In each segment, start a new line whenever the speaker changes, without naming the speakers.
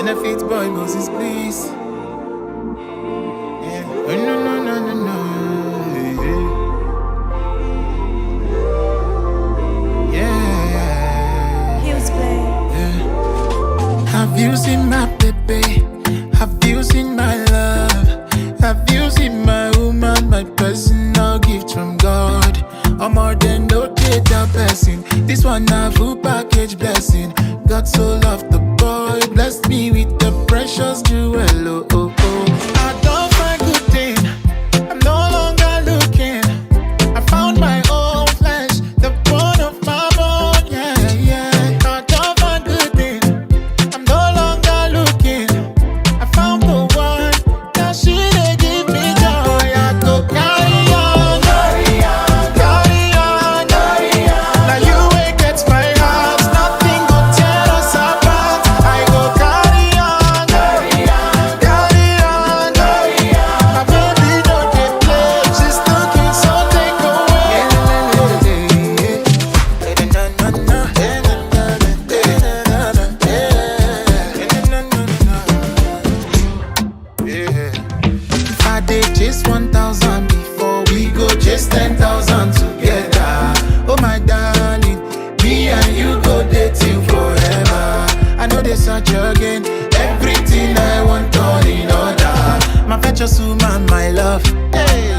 Benefits boy Moses, please. Yeah. Oh, no. Yeah.
He was playing.
Yeah. Have you seen my baby? Have you seen my love? Have you seen my woman, my personal gift from God? I'm more than no data person. This one a full package blessing. God so loved the boy, blessed me with the precious jewel. Oh, oh, oh. I don't find good thing. I'm no longer looking. I found my own flesh, the bone of my bone. Yeah, yeah. I don't find good thing. I'm no longer looking. I found the one that she they give me joy. I go carry on, carry on, carry on, carry on. Now you ain't get my heart, nothing go tear us apart. I go carry on, carry on, carry on, carry on. My baby don't get play, she's looking so take away. If I did just 1,000 before, we go just 10,000 together. Oh my darling, me and you go dating forever. I know they search again, everything I want all in order. My precious woman, my love. Hey.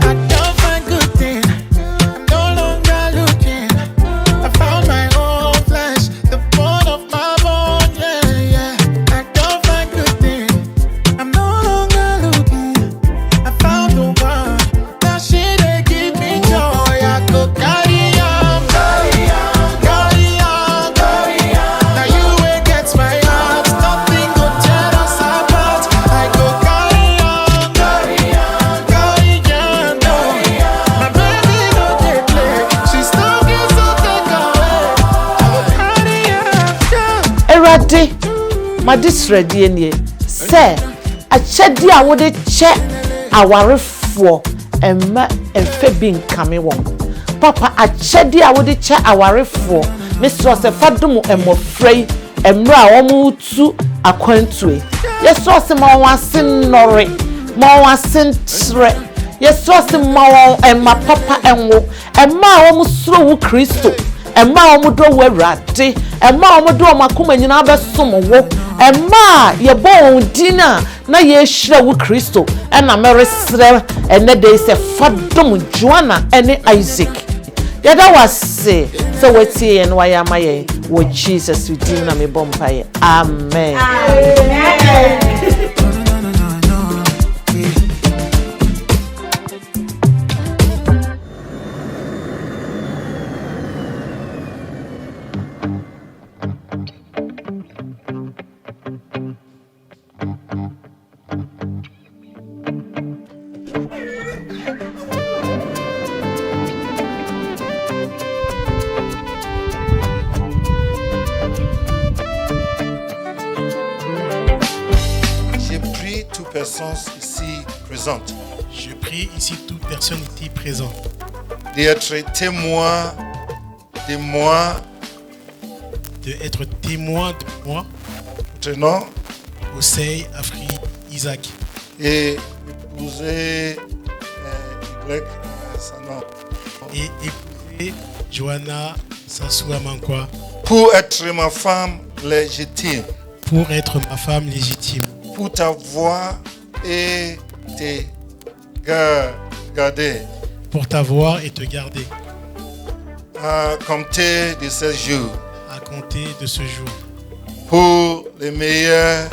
I don't find good thing. I'm no longer looking. I found my own flesh, the bone of my bone. Yeah, yeah. I don't find good thing. I'm no longer looking. I found the one that she they give me joy. I go carry on, carry on, carry on, carry on. Now you ain't get my heart, nothing go tear us apart. I go carry on, carry on, carry on, carry on. My baby don't get play, she's looking so take away. I go carry on,
Erade, my disready any. Say, a chedi a wode che awarefo emma emfe bi nkame won. Papa a chedi a wode che awarefo. Mr. se fadomu emofrei emra a omu tu akwantue. Yeso se ma wase nnore, ma wase ntre. Yeso se ma won emma papa enwo, emma a omu suro wu Kristo. Emma omu do wo Erade, emma omu do makoma nyina besom wo. Emma ye bon dina na ye hira wo Kristo ena meresre ene dey se fadom Joanna ene Isaac. Yada wase so wetie en waya maye wo Jesus within na me bompaye. Amen.
Amen.
J'ai pris toute personne ici présente
Je prie ici toute personne ici présente
d'être témoin de moi,
d'être témoin de moi,
votre nom,
Osei Afri Isaac,
et épouser Y, son nom,
et épouser Joanna Sansua Mankwa
pour être ma femme légitime,
pour être ma femme légitime,
pour t'avoir et te garder
pour t'avoir et te garder
à compter de ce jour,
à compter de ce jour,
pour le meilleur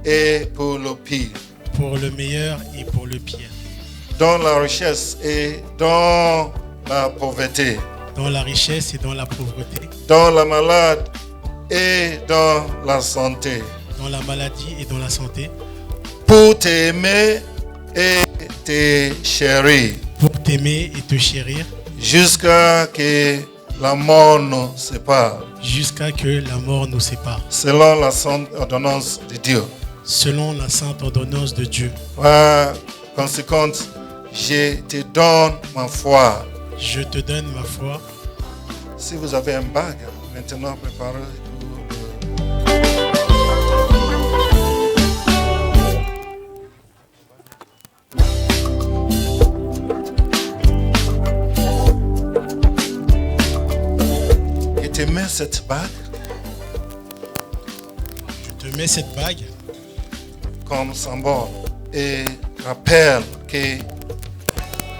et pour le pire,
pour le meilleur et pour le pire,
dans la richesse et dans la pauvreté,
dans la richesse et dans la pauvreté,
dans la malade et dans la santé,
dans la maladie et dans la santé,
pour t'aimer et te chérir,
pour t'aimer et te chérir,
jusqu'à que la mort nous sépare,
jusqu'à que la mort nous sépare,
selon la sainte ordonnance de Dieu.
selon la sainte ordonnance de Dieu.
Par conséquent, je te donne ma foi.
Je te donne ma foi.
Si vous avez un bague, maintenant préparez pour te mets cette bague
Je te mets cette bague
comme symbole et rappelle que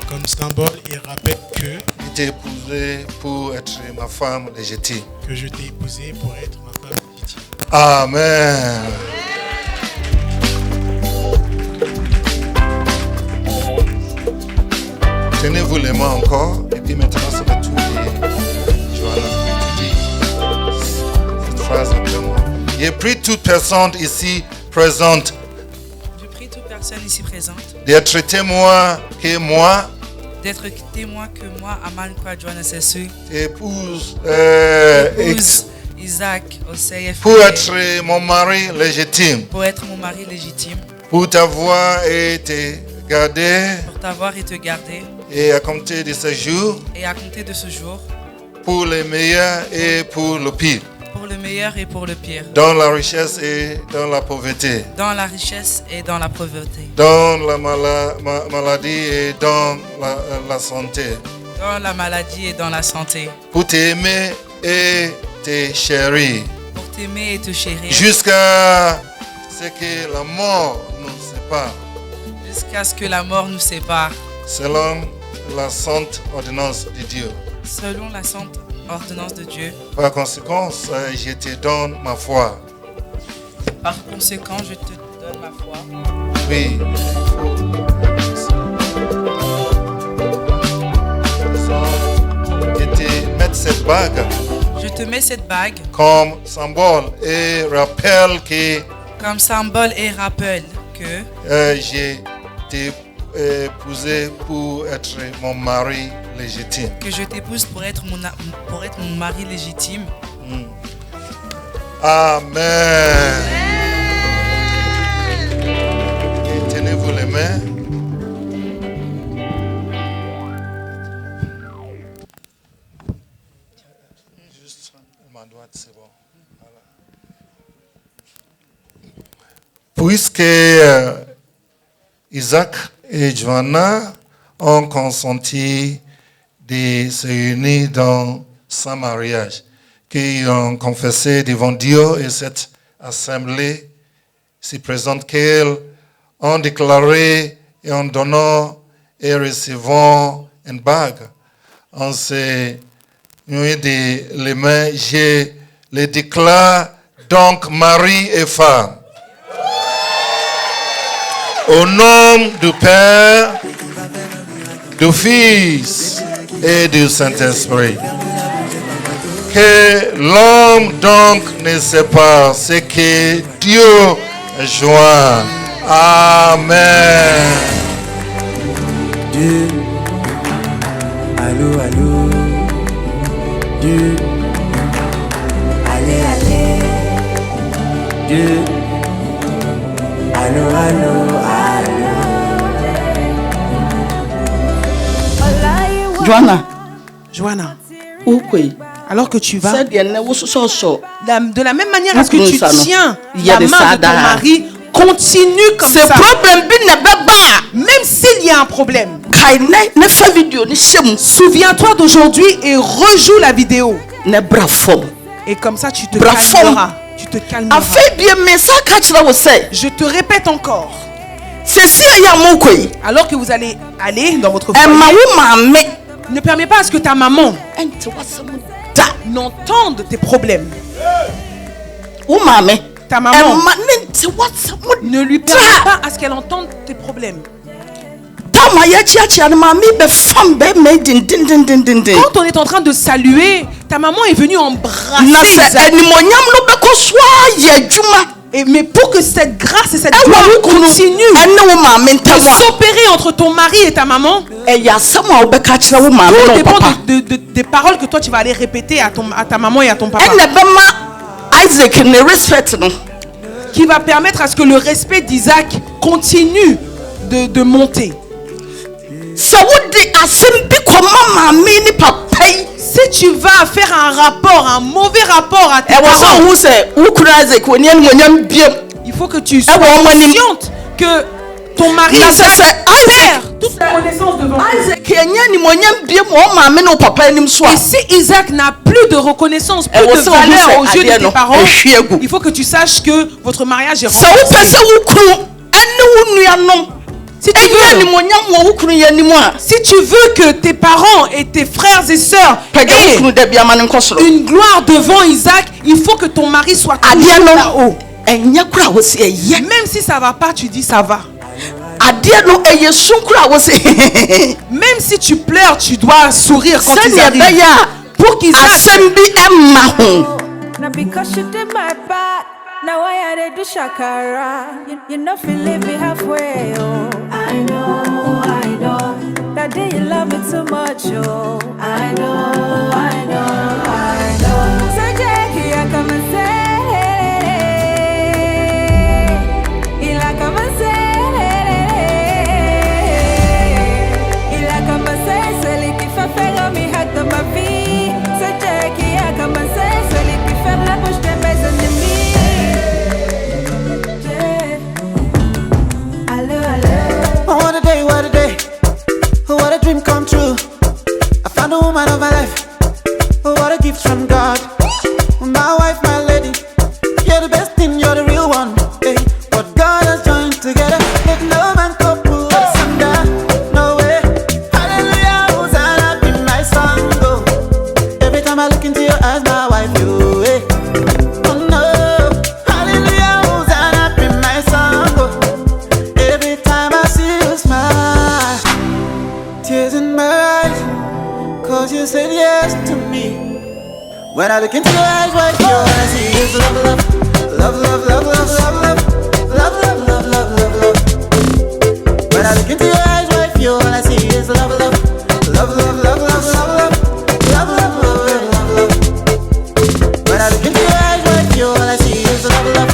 comme symbole et rappelle
je t'ai épousé pour être ma femme légitime.
que je t'ai épousé pour être ma femme légitime.
Amen. Tenez-vous les mains encore et puis maintenant ça va tout dire. Joanna, tu dis cette phrase après moi. J'ai pris toute personne ici présente
Je prie toute personne ici présente
d'être témoin que moi,
d'être témoin que moi, Aman Kwadjwana Sessu,
épouse,
épouse Isaac Osei
pour être mon mari légitime,
pour être mon mari légitime,
pour t'avoir été gardé
pour t'avoir et te garder,
et à compter de ce jour,
et à compter de ce jour,
pour le meilleur et pour le pire,
pour le meilleur et pour le pire,
dans la richesse et dans la pauvreté,
dans la richesse et dans la pauvreté,
dans la maladie et dans la santé,
dans la maladie et dans la santé,
pour t'aimer et te chérir,
pour t'aimer et te chérir,
jusqu'à ce que la mort nous sépare,
jusqu'à ce que la mort nous sépare,
selon la sainte ordonnance de Dieu.
selon la sainte ordonnance de Dieu.
Par conséquent, je te donne ma foi.
Par conséquent, je te donne ma foi.
Oui. Je te mets cette bague
Je te mets cette bague
comme symbole et rappelle que
comme symbole et rappelle que
je t'ai épousé pour être mon mari légitime.
je t'épouse pour être mon mari légitime.
Amen. Et tenez-vous les mains. Juste ma droite, c'est bon. Voilà. Puisque Isaac et Joanna ont consenti de se unir dans son mariage, qu'ils ont confessé devant Dieu et cette assemblée si présente qu'elles ont déclaré et en donnant et recevant une bague. On s'est mis les mains, je les déclare donc mari et femme. Au nom du Père, du Fils et du Saint-Esprit. Que l'homme donc ne sait pas ce que Dieu joint. Amen.
Dieu, allô, allô, Dieu, allez, allez, Dieu, allô, allô, allô.
Joanna,
Ukwe.
alors que tu vas,
Said yenne wososo.
de la même manière à ce que tu
Nous,
tiens
il y a
la
des
main de ton
sadars.
mari, continue comme
Ce
ça.
problème bi ne beba.
Même s'il y a un problème,
Kai ne fa video ni shem
souviens-toi d'aujourd'hui et rejoue la vidéo.
ne brafom.
Et comme ça, tu te
Bravo.
calmeras. Tu te calmeras.
Afa bien mais ça kachira wo say.
Je te répète encore,
Ceci ya mo koi.
alors que vous allez aller dans votre
E ma
foyer,
wo mame.
ne permets pas à ce que ta maman
Enti wasamu da.
n'entende tes problèmes.
Wo mame.
Ta
E
maman
ma nenti wasamu
ne lui permet pas à ce qu'elle entende tes problèmes.
Tama ya chiachi an mame be fam be me din.
Quand on est en train de saluer, ta maman est venue
Na
embrasser
se
Isaac.
enimonyam no be ko swa ye djuma.
Mais pour que cette grâce et cette
E
gloire
wa kunu.
continuent
Ene wo mame
de
ntawa.
s'opérer entre ton mari et ta maman,
E ya sama wo be kachira wo mame
tout
no
dépend
papa.
des paroles que toi tu vas aller répéter à ta maman et à ton papa,
Ene be ma Isaac ne respect no.
qui va permettre à ce que le respect d'Isaac continue de monter.
Sɛ wode asɛm bi kɔma maame ne papa yi
Si tu vas faire un mauvais rapport à tes
ɛwɔ sɛ
parents,
wohu sɛ wo kunu Isaac wɔni animonyam biam
il faut que tu sois
bon, moi,
consciente que ton mari
Na sɛ sɛ Isaac
toute la reconnaissance devant Dieu.
Isaac yɛnyɛ animonyam bie mu ɔmaame ne wo papa anim so a
Et si Isaac n'a plus de reconnaissance, plus
Eh,
de
aussi,
valeur
on
aux
dit,
yeux de
eh,
tes
non,
parents,
eh, chiegu.
il faut que tu saches que votre mariage est
sɛ wopɛ
renforcé.
sɛ wo kunu ɛne wo nuanom
Si tu
ɛnyɛ
veux,
animonyam wɔ wo kunu yɛ anim a
si tu veux que tes parents et tes frères et sœurs
pɛgya wo
aient
kunu da bi ama ne nkɔ soro
une gloire devant Isaac, il faut que ton mari soit
adeɛ
toujours
no
là-haut.
ɛnyɛ kora a wo sɛ ɛyɛ
Même si ça va pas, tu dis ça va.
adeɛ no ɛyɛ sum kora a wo sɛ
Même si tu pleures, tu dois sourire quand ils
sɛdeɛ
arrivent.
ɛbɛyɛ a
Pour qu'ils
asɛm bi ɛmma ho
Now because you did my part, now I had to do shakara. You know if you leave me halfway, oh. I know. That day you love me too much, oh. I know. So Jackie, I come and say, il a come and say, celui qui fait faire mi hack de ma vie. So Jackie, I come and say, celui qui ferme la bouche de mes ennemis. Allô.
Oh, what a day, what a day. Oh, what a dream come true. I found a woman of my life. Oh, what a gift from God. My wife, my lady. You're the best thing, you're the real one. Hey, what God has joined together. Let no man couple asunder. No way. Hallelujah, Hosanna, be my song. Oh, every time I look into your eyes, my wife, you. Hey. Oh no. Hallelujah, Hosanna, be my song. Oh, every time I see you smile, tears in my eyes, 'cause you said yes to me. When I look into your eyes, what you wanna see is love, love, love, love, love, love, love, love, love, love, love, love, love, love. When I look into your eyes, what you wanna see is love, love, love, love, love, love, love, love, love, love, love, love, love. When I look into your eyes, what you wanna see is love, love.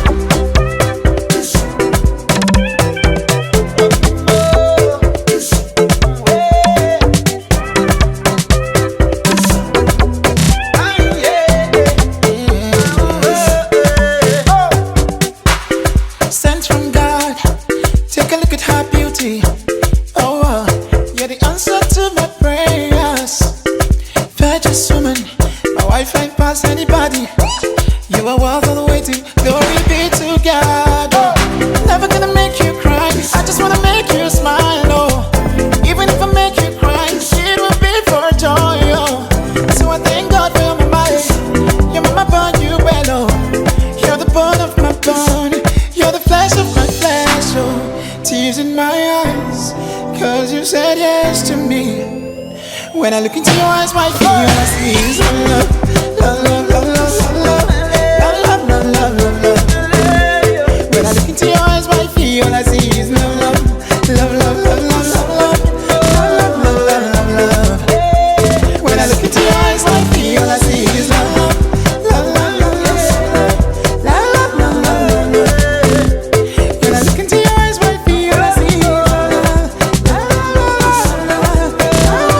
Sent from God, take a look at her beauty. Oh, you're the answer to my prayers. Virtuous woman, my wife ain't past anybody. You are worth all the waiting. Glory be to God. Oh, never gonna make you cry. I just wanna make you smile. Oh, even if I make you cry, it will be for joy. Oh, so I thank God for my life. You're my bone, you well. Oh, you're the bone of my bone. You're the flesh of my flesh. Oh, tears in my eyes, 'cause you said yes to me. When I look into your eyes, my fear I see is love, love, love, love, love, love, love, love, love, love, love, love. When I look into your eyes, my fear all I see is love, love, love, love, love, love, love, love, love, love, love, love, love. When I look into your eyes, my fear all I see is love, love, love, love, love, love, love, love, love, love, love. When I look into your eyes, my fear all I see is love, love, love, love, love, love, love, love.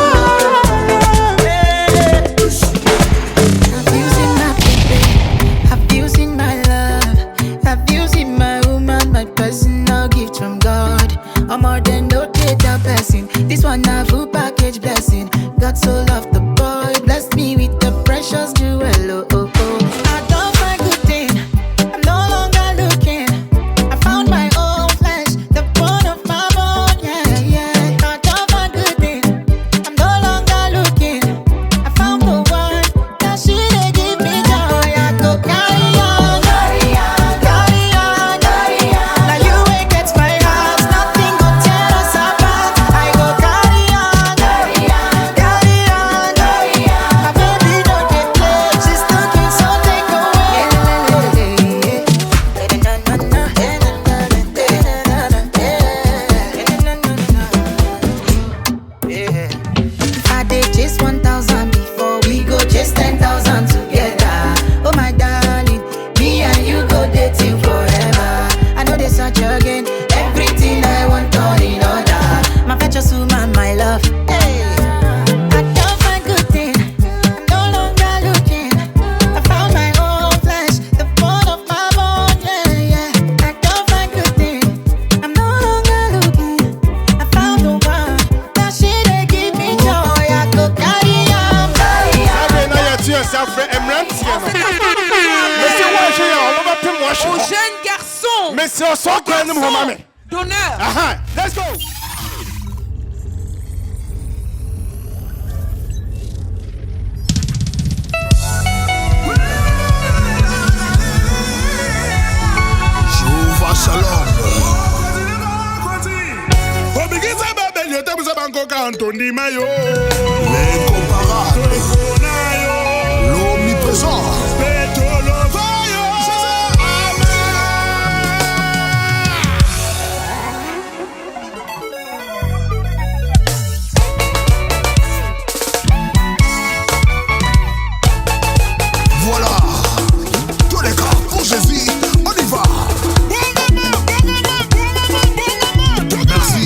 Aux jeunes garçons.
Mais c'est au son qu'on nous remet.
D'honneur.
Let's go.
Jehovah Shalom. L'incomparable, l'omniprésent. Voilà, tous les gars pour Jésus, on y va. Merci.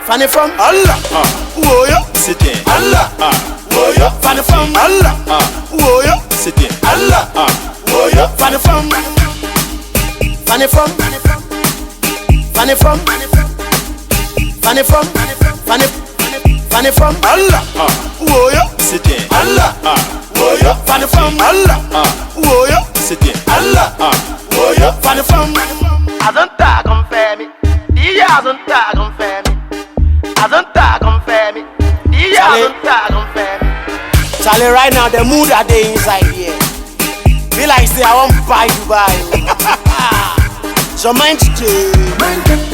Fanny from Allah, Woyo, c'était Allah, Woyo, Fanny from Allah, Woyo, c'était Allah, Woyo, Fanny from Allah, Woyo, c'était Allah, Woyo, Fanny from Allah, Woyo, c'était Allah, Woyo, Fanny from I don't tag on family, yeah, I don't tag on family. I don't tag on family. Yeah,
Charlie, right now the mood that they inside here. Be like say I want buy Dubai. So mind to